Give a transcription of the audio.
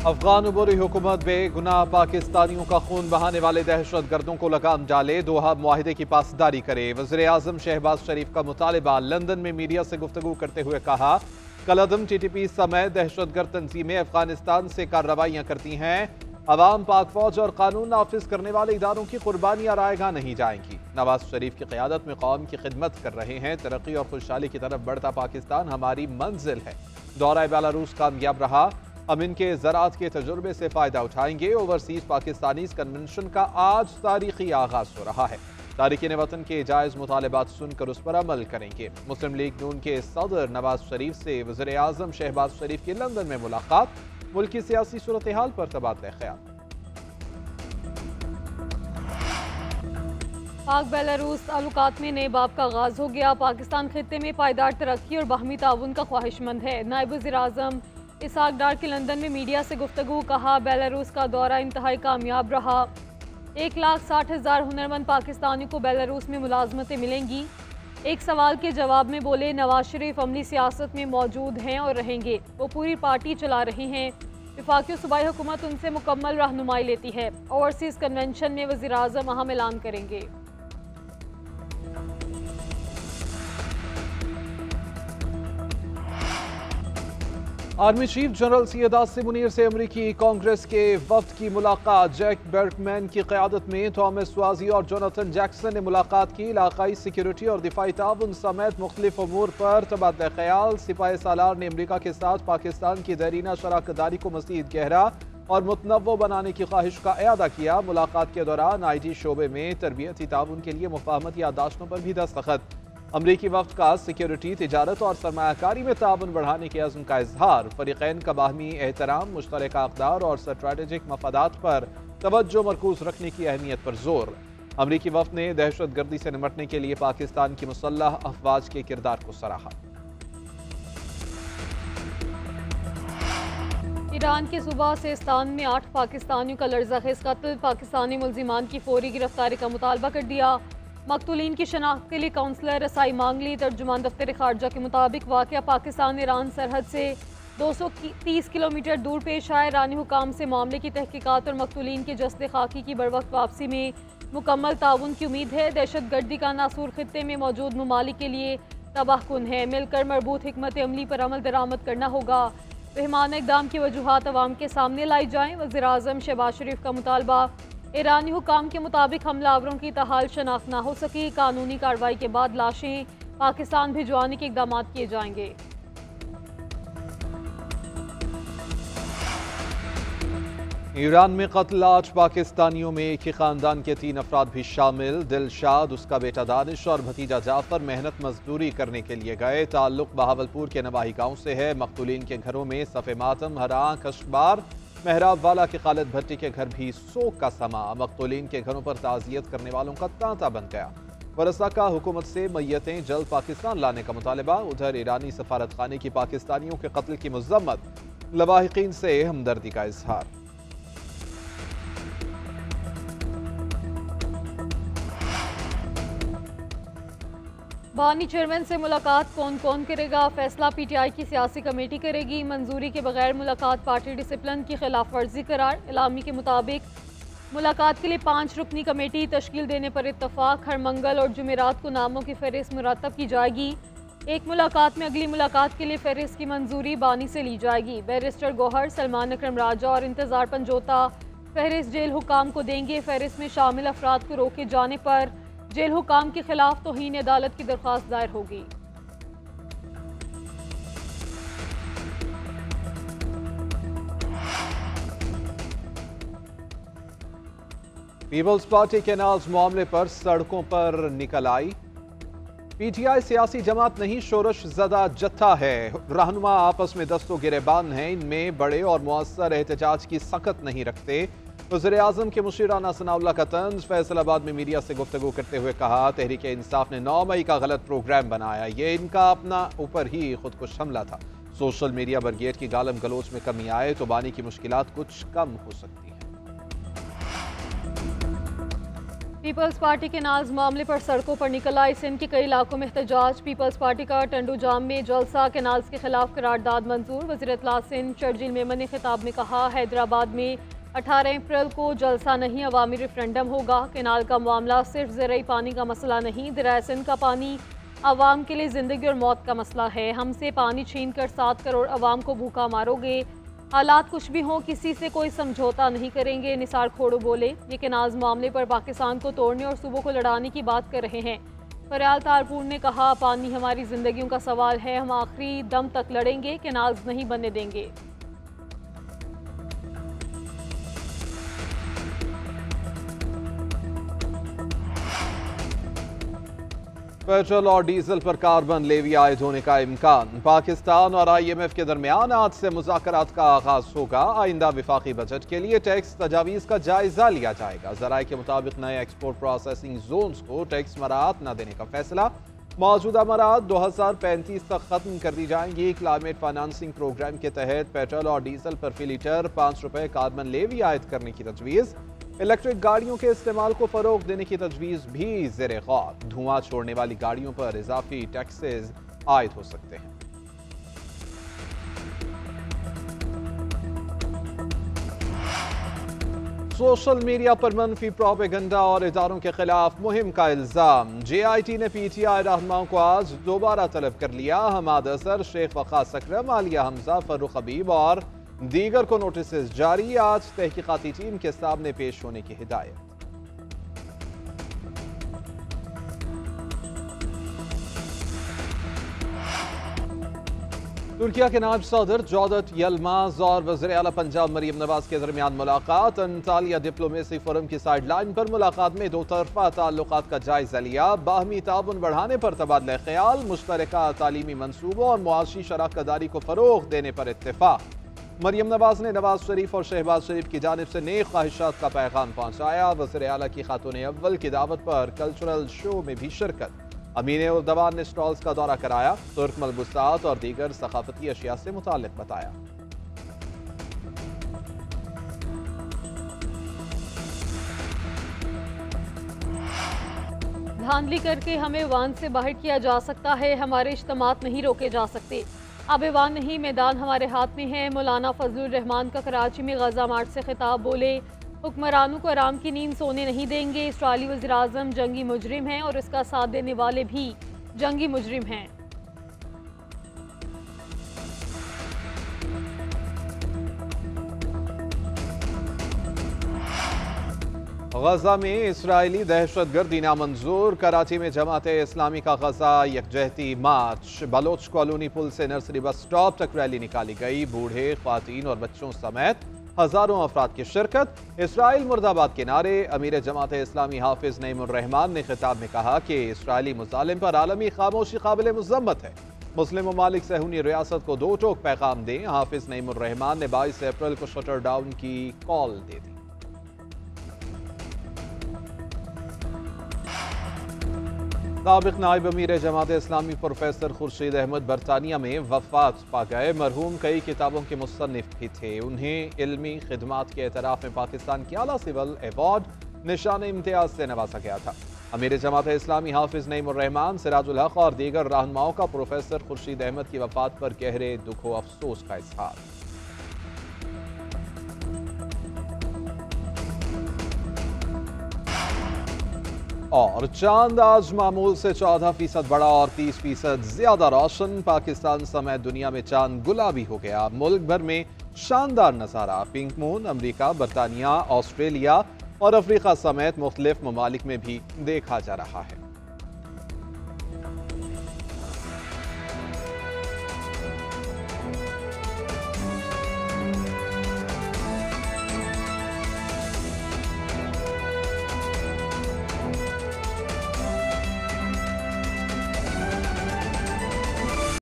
अफगान उबूरी हुकूमत बेगुनाह पाकिस्तानियों का खून बहाने वाले दहशत गर्दों को लगाम डाले, दोहा मुआहिदे की पासदारी करे। वज़ीर आज़म शहबाज शरीफ का मुतालिबा। लंदन में मीडिया से गुफ्तगू करते हुए कहा, कलअदम TTP समेत दहशतगर्द तंजीमें अफगानिस्तान से कार्रवाइयाँ करती हैं। अवाम, पाक फौज और कानून नाफिज करने वाले इदारों की कुर्बानियाँ रायगा नहीं जाएंगी। नवाज शरीफ की क़यादत में कौम की खिदमत कर रहे हैं। तरक्की और खुशहाली की तरफ बढ़ता पाकिस्तान हमारी मंजिल है। दौरा बेलारूस कामयाब रहा, हम इनके ज़राअत के तजुर्बे से फ़ायदा उठाएंगे। ओवरसीज़ पाकिस्तानीज़ कन्वेंशन का आज तारीखी आगाज़ हो रहा है। तारिकीन वतन के जायज़ मुतालबात सुनकर उस पर अमल करेंगे। मुस्लिम लीग नून के सदर नवाज शरीफ से वज़ीर आज़म शहबाज शरीफ की लंदन में मुलाकात। मुल्क की सियासी सूरत हाल पर तबादला ख्याल। पाक बेलारूस ताल्लुकात में नए बाब का आगाज़ हो गया। पाकिस्तान खित्ते में पायदार तरक्की और बाहमी ताउन का ख्वाहिशमंद है। नायब वज़ीर आज़म इसहाक डार की लंदन में मीडिया से गुफ्तगू। कहा, बेलारूस का दौरा इंतहाई कामयाब रहा। 1,60,000 हुनरमंद पाकिस्तानियों को बेलारूस में मुलाजमतें मिलेंगी। एक सवाल के जवाब में बोले, नवाज शरीफ अमली सियासत में मौजूद हैं और रहेंगे। वो पूरी पार्टी चला रहे हैं। वफाकी सूबाई हुकूमत उनसे मुकम्मल रहनुमाई लेती है। ओवरसीज़ कन्वेंशन में वज़ीर आज़म अहम ऐलान करेंगे। Army chief general Syed Asim Munir से अमरीकी कांग्रेस के वफ्द की मुलाकात। जैक बेल्टमैन की क़यादत में थॉमस स्वाजी और जोनाथन जैक्सन ने मुलाकात की। इलाकाई सिक्योरिटी और दिफाई ताउन समेत मुख्तलिफ अमूर पर तबादला ख्याल। सिपाही सालार ने अमरीका के साथ पाकिस्तान की देरीना शराकतदारी को मज़ीद गहरा और मुतनव्वो बनाने की ख्वाहिश का इयादा किया। मुलाकात के दौरान IT शोबे में तरबियती ताउन के लिए मुफाहमती याददाश्तों पर भी दस्तखत। अमरीकी वफ्द का सिक्योरिटी, तिजारत और सरमायाकारी में ताउन बढ़ाने के अज़्म का इजहार। फरीक़ैन का बाहमी एहतराम, मुश्तरका अक़दार और स्ट्रैटेजिक मफादात पर तवज्जो मरकूज रखने की अहमियत पर जोर। अमरीकी वफ्द ने दहशत गर्दी से निपटने के लिए पाकिस्तान की मुसल्लह अफवाज के किरदार को सराहा। ईरान के सूबा सिस्तान में 8 पाकिस्तानियों का लर्ज़ाखेज़ कत्ल। पाकिस्तानी मुल्ज़िमान की फौरी गिरफ्तारी का मुतालबा कर दिया। मकतूलीन की शनाख्त के लिए काउंसलर रसाई मांग ली। तर्जुमान दफ्तर खारजा के मुताबिक वाक़या पाकिस्तान ईरान सरहद से 230 किलोमीटर दूर पेश आए। ईरानी हुकाम से मामले की तहकीकात और मकतूलीन के जस्द खाकी की बरवक्त वापसी में मुकम्मल ताउन की उम्मीद है। दहशत गर्दी का नासूर खित्ते में मौजूद ममालिक के लिए तबाहकुन है। मिलकर मरबूत हिकमत अमली पर अमल दरामद करना होगा। रहमाना इक़दाम की वजूहात अवाम के सामने लाई जाएँ। वज़ीर आज़म शहबाज शरीफ का मुतालबा। ईरानी हुकाम के मुताबिक हमलावरों की तहाल शनाख्त ना हो सकी। कानूनी कार्रवाई के बाद लाशें पाकिस्तान भिजवाने के इक़दाम किए जाएंगे। ईरान में कत्ल 8 पाकिस्तानियों में एक ही खानदान के 3 अफराद भी शामिल। दिलशाद, उसका बेटा दानिश और भतीजा जाफर मेहनत मजदूरी करने के लिए गए। ताल्लुक बहावलपुर के नवाही गांव से है। मकतूलीन के घरों में सफ़े मातम, हरा कश्बार, मेहराब वाला के खालिद भट्टी के घर भी सोग का समा। मकतूलीन के घरों पर ताज़ियत करने वालों का तांता बन गया। वरसा का हुकूमत से मैयतें जल्द पाकिस्तान लाने का मुतालबा। उधर ईरानी सफारत खाने की पाकिस्तानियों के कत्ल की मज़म्मत। लवाहिकीन से हमदर्दी का इजहार। बानी चेयरमैन से मुलाकात कौन कौन करेगा? फैसला PTI की सियासी कमेटी करेगी। मंजूरी के बगैर मुलाकात पार्टी डिसिप्लिन की खिलाफ वर्जी करार। इलामी के मुताबिक मुलाकात के लिए 5 रुकनी कमेटी तश्कील देने पर इत्तफाक। हर मंगल और जुमेरात को नामों की फहरिस्त मुरतब की जाएगी। एक मुलाकात में अगली मुलाकात के लिए फहरिस्त की मंजूरी बानी से ली जाएगी। बैरिस्टर गौहर, सलमान अकरम राजा और इंतजार पंजोता फहरिस्त जेल हुकाम को देंगे। फहरिस्त में शामिल अफराद को रोके जाने पर जेल हुकाम के खिलाफ तौहीन अदालत की दरख्वास्त दायर होगी। पीपल्स पार्टी के नाज मामले पर सड़कों पर निकल आई। PTI सियासी जमात नहीं, शोरश ज़दा जत्था है। रहनुमा आपस में दस्तों गिरेबान हैं। इनमें बड़े और मुअस्सर एहतजाज की सकत नहीं रखते। वज़ीर आज़म के मुशीराना सनाउल्लाह का तंज। फैसलाबाद में मीडिया से गुफ्तगू करते हुए कहा, तहरीक इंसाफ ने 9 मई का गलत प्रोग्राम बनाया। ये इनका अपना ऊपर ही खुदकुश हमला था। सोशल मीडिया ब्रिगेड की गालम गलोच में कमी आए तो बानी की मुश्किलात कुछ कम हो सकती है। पीपल्स पार्टी के नाज मामले पर सड़कों पर निकल आई सिंध के कई इलाकों में एहतजाज। पीपल्स पार्टी का टंडू जाम में जलसा, केनाल्स के खिलाफ करारदाद मंजूर। वज़ीर इत्तला सिंध शर्जील मेमन ने खिताब में कहा, हैदराबाद में 18 अप्रैल को जलसा नहीं, अवामी रेफरेंडम होगा। केनाल का मामला सिर्फ ज़राई पानी का मसला नहीं, दरिया सिंध का पानी अवाम के लिए ज़िंदगी और मौत का मसला है। हमसे पानी छीन कर 7 करोड़ अवाम को भूखा मारोगे। हालात कुछ भी हों, किसी से कोई समझौता नहीं करेंगे, निसार खोड़ो बोले। ये केनाज मामले पर पाकिस्तान को तोड़ने और सूबों को लड़ाने की बात कर रहे हैं। फरयाल तारपुर ने कहा, पानी हमारी जिंदगियों का सवाल है, हम आखिरी दम तक लड़ेंगे, केनाल्स नहीं बनने देंगे। पेट्रोल और डीजल पर कार्बन लेवी आयद होने का इम्कान। पाकिस्तान और IMF के दरमियान आज से मुज़ाकरात का आगाज होगा। आइंदा विफाकी बजट के लिए टैक्स तजावीज़ का जायजा लिया जाएगा। ज़राए के मुताबिक नए एक्सपोर्ट प्रोसेसिंग जोन्स को टैक्स मराहत न देने का फैसला। मौजूदा मराहत 2035 तक खत्म कर दी जाएंगी। क्लाइमेट फाइनेंसिंग प्रोग्राम के तहत पेट्रोल और डीजल पर फी लीटर 5 रुपये कार्बन लेवी आयद करने की तजवीज़। इलेक्ट्रिक गाड़ियों के इस्तेमाल को फरोग देने की तजवीज़ भी ज़ेरे गौर। धुआं छोड़ने वाली गाड़ियों पर इजाफी टैक्सेस आयद हो सकते हैं। सोशल मीडिया पर मनफी प्रोपेगेंडा और इदारों के खिलाफ मुहिम का इल्जाम। JIT ने PTI रहनुमाओं को आज दोबारा तलब कर लिया। हमाद असर, शेख वक़ास अकरम, आलिया हमजा, फर्रुख हबीब और दीगर को नोटिस जारी। आज तहकीकाती टीम के सामने पेश होने की हिदायत। तुर्किया के नायब सदर जौदत यलमाज और वज़ीर आला पंजाब मरियम नवाज के दरमियान मुलाकात। अंतालिया डिप्लोमेसी फोरम की साइडलाइन पर मुलाकात में दो तरफा ताल्लुकात का जायजा लिया। बाहमी ताउन बढ़ाने पर तबादला ख्याल, मुश्तरका तालीमी मनसूबों और मुआशी शराकतदारी को फरोग देने पर इत्तेफाक। मरियम नवाज ने नवाज शरीफ और शहबाज शरीफ की जानिब से नेक ख्वाहिशात का पैगाम पहुँचाया। वज़ीर आला की खातून अव्वल की दावत पर कल्चरल शो में भी शिरकत। अमीन उल दवान ने स्टॉल्स का दौरा कराया, तुर्क मलबूसात और दीगर सकाफती अशिया से मुताल्लिक बताया। धांधली करके हमें वान से बाहर किया जा सकता है, हमारे इज्तिमात नहीं रोके जा सकते। अब वान नहीं, मैदान हमारे हाथ में है। मौलाना फजलुर रहमान का कराची में गजा मार्च से खिताब। बोले, हुक्मरानों को आराम की नींद सोने नहीं देंगे। इसराइली वज़ीर आज़म जंगी मुजरिम हैं और इसका साथ देने वाले भी जंगी मुजरिम हैं। गजा में इसराइली दहशतगर्दी नामंजूर। कराची में जमात इस्लामी का गजा यकजहती मार्च। बलोच कॉलोनी पुल से नर्सरी बस स्टॉप तक रैली निकाली गई। बूढ़े, ख्वातीन और बच्चों समेत हजारों अफराद की शिरकत। इसराइल मुर्दाबाद के नारे। अमीर जमात इस्लामी हाफिज नईमुर रहमान ने खिताब में कहा कि इसराइली मुजालिम पर आलमी खामोशी काबिल मुज़म्मत है। मुस्लिम ममालिक सहूनी रियासत को दो टोक पैगाम दें। हाफिज नईमुर रहमान ने 22 अप्रैल को शटर डाउन की कॉल दे दी। साबिक नायब अमीर जमात इस्लामी प्रोफेसर खुर्शीद अहमद बरतानिया में वफात पा गए। मरहूम कई किताबों के मुसन्निफ भी थे। उन्हें इल्मी खिदमात के एतराफ़ में पाकिस्तान की आला सिविल अवार्ड निशान इम्तियाज से नवाजा गया था। अमीर जमात इस्लामी हाफिज नईमुर रहमान, सिराजुल हक और दीगर रहनुमाओं का प्रोफेसर खुर्शीद अहमद की वफात पर गहरे दुख व अफसोस का इजहार। और चांद आज मामूल से 14% बड़ा और 30% ज्यादा रोशन। पाकिस्तान समेत दुनिया में चांद गुलाबी हो गया। मुल्क भर में शानदार नजारा। पिंक मून अमेरिका, बरतानिया, ऑस्ट्रेलिया और अफ्रीका समेत मुख्तलिफ ममालिक में भी देखा जा रहा है।